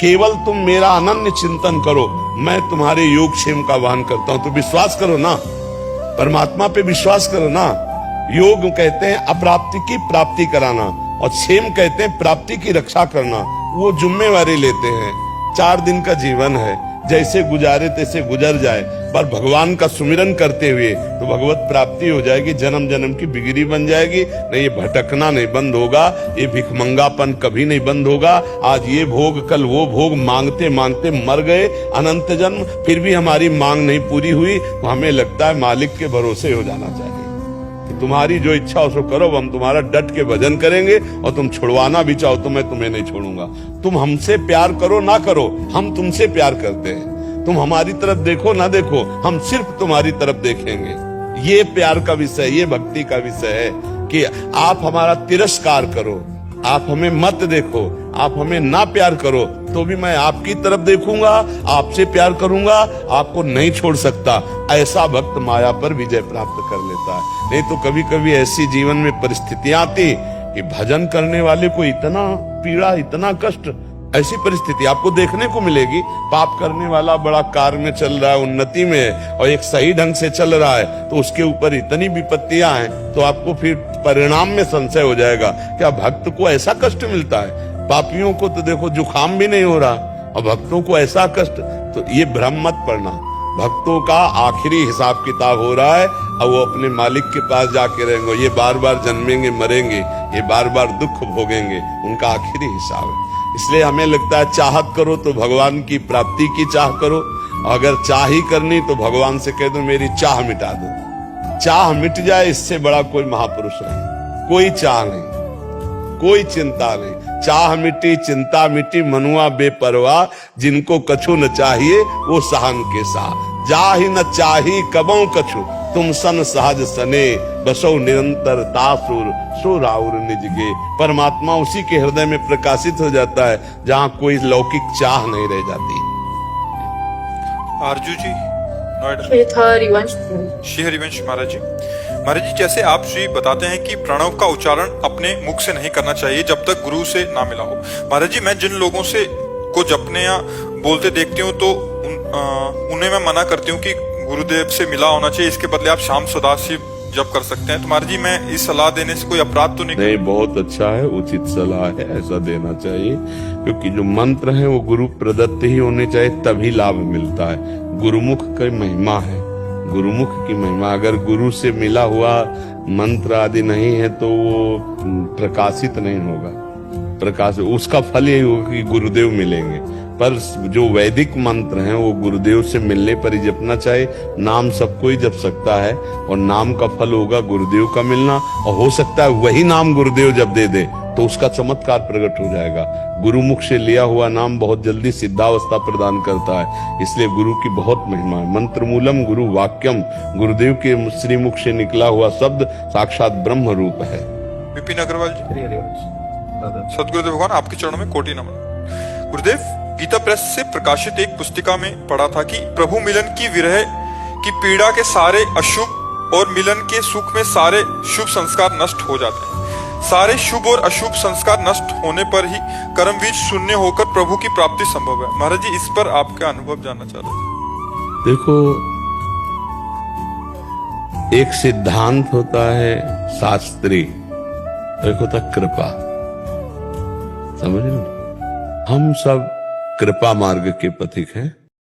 केवल तुम मेरा अनन्य चिंतन करो, मैं तुम्हारे योगक्षेम का वाहन करता हूं। तो विश्वास करो ना, परमात्मा पे विश्वास करो ना। योग कहते हैं अप्राप्ति की प्राप्ति कराना, और क्षेम कहते हैं प्राप्ति की रक्षा करना। वो जिम्मेवारी लेते हैं। 4 दिन का जीवन है, जैसे गुजारे तैसे गुजर जाए, पर भगवान का सुमिरन करते हुए तो भगवत प्राप्ति हो जाएगी, जन्म जन्म की बिगड़ी बन जाएगी। नहीं, ये भटकना नहीं बंद होगा, ये भिखमंगापन कभी नहीं बंद होगा। आज ये भोग कल वो भोग मांगते मांगते मर गए अनंत जन्म, फिर भी हमारी मांग नहीं पूरी हुई। तो हमें लगता है मालिक के भरोसे हो जाना चाहिए। तुम्हारी जो इच्छा हो सो करो, हम तुम्हारा डट के भजन करेंगे, और तुम छुड़वाना भी चाहो तो मैं तुम्हें नहीं छोड़ूंगा। तुम हमसे प्यार करो ना करो, हम तुमसे प्यार करते हैं। तुम हमारी तरफ देखो ना देखो, हम सिर्फ तुम्हारी तरफ देखेंगे। ये प्यार का विषय, ये भक्ति का विषय है कि आप हमारा तिरस्कार करो, आप हमें मत देखो, आप हमें ना प्यार करो, तो भी मैं आपकी तरफ देखूंगा, आपसे प्यार करूंगा, आपको नहीं छोड़ सकता। ऐसा भक्त माया पर विजय प्राप्त कर लेता है। नहीं तो कभी कभी ऐसी जीवन में परिस्थितियां आती कि भजन करने वाले को इतना पीड़ा, इतना कष्ट, ऐसी परिस्थिति आपको देखने को मिलेगी। पाप करने वाला बड़ा कार में चल रहा है, उन्नति में है, और एक सही ढंग से चल रहा है, तो उसके ऊपर इतनी विपत्तियां हैं, तो आपको फिर परिणाम में संशय हो जाएगा, क्या भक्त को ऐसा कष्ट मिलता है? पापियों को तो देखो जुकाम भी नहीं हो रहा, और भक्तों को ऐसा कष्ट। तो ये भ्रम मत पड़ना, भक्तों का आखिरी हिसाब किताब हो रहा है, और वो अपने मालिक के पास जाके रहेंगे। ये बार बार जन्मेंगे मरेंगे, ये बार बार दुख भोगेंगे, उनका आखिरी हिसाब है। इसलिए हमें लगता है चाहत करो तो भगवान की प्राप्ति की चाह करो, अगर चाह ही करनी तो भगवान से कह दो मेरी चाह मिटा दो। चाह मिट जाए, इससे बड़ा कोई महापुरुष नहीं। कोई चाह नहीं, कोई चिंता नहीं। चाह मिटी चिंता मिटी, मनुआ बेपरवाह, जिनको कछु न चाहिए वो सहन के सा। जाहि न चाही कबों कछु, तुम सन सहज सने, बसो निरंतर तासुर सो राउर निजगे। परमात्मा उसी के हृदय में प्रकाशित हो जाता है जहाँ कोई लौकिक चाह नहीं रह जाती। आरजू जी, श्री हरिवंश महाराज जी। महाराज जी, जैसे आप श्री बताते हैं कि प्रणव का उच्चारण अपने मुख से नहीं करना चाहिए जब तक गुरु से ना मिला हो। महाराज जी, मैं जिन लोगों से को जपने या बोलते देखती हूँ तो उन्हें मैं मना करती हूँ कि गुरुदेव से मिला होना चाहिए, इसके बदले आप शाम सदाशिव जप कर सकते हैं। तो महाराज जी, मैं इस सलाह देने से कोई अपराध तो नहीं? बहुत अच्छा है, उचित सलाह है, ऐसा देना चाहिए। क्योंकि जो मंत्र है वो गुरु प्रदत्त ही होने चाहिए, तभी लाभ मिलता है। गुरुमुख की महिमा है, गुरुमुख की महिमा। अगर गुरु से मिला हुआ मंत्र आदि नहीं है तो वो प्रकाशित नहीं होगा। प्रकाश उसका फल यही होगा कि गुरुदेव मिलेंगे। पर जो वैदिक मंत्र हैं वो गुरुदेव से मिलने पर ही जपना चाहिए। नाम सबको ही जप सकता है, और नाम का फल होगा गुरुदेव का मिलना। और हो सकता है वही नाम गुरुदेव जब दे दे तो उसका चमत्कार प्रकट हो जाएगा। गुरुमुख से लिया हुआ नाम बहुत जल्दी सिद्धावस्था प्रदान करता है, इसलिए गुरु की बहुत महिमा है। मंत्र मूलम गुरु वाक्यम, गुरुदेव के श्रीमुख से निकला हुआ शब्द साक्षात ब्रह्म रूप है। विपिन अग्रवाल जी, सतगुरुदेव भगवान आपके चरणों में कोटि नमन। गुरुदेव, गीता प्रेस से प्रकाशित एक पुस्तिका में पढ़ा था कि प्रभु मिलन की विरह की पीड़ा के सारे अशुभ और मिलन के सुख में सारे शुभ संस्कार नष्ट हो जाते हैं। सारे शुभ और अशुभ संस्कार नष्ट होने पर ही कर्म बीज शून्य होकर प्रभु की प्राप्ति संभव है। महाराज जी, इस पर आपका अनुभव जानना चाह रहे थे। देखो, एक सिद्धांत होता है शास्त्री, एक होता कृपा। समझ लो, हम सब कृपा मार्ग के पथिक हैं।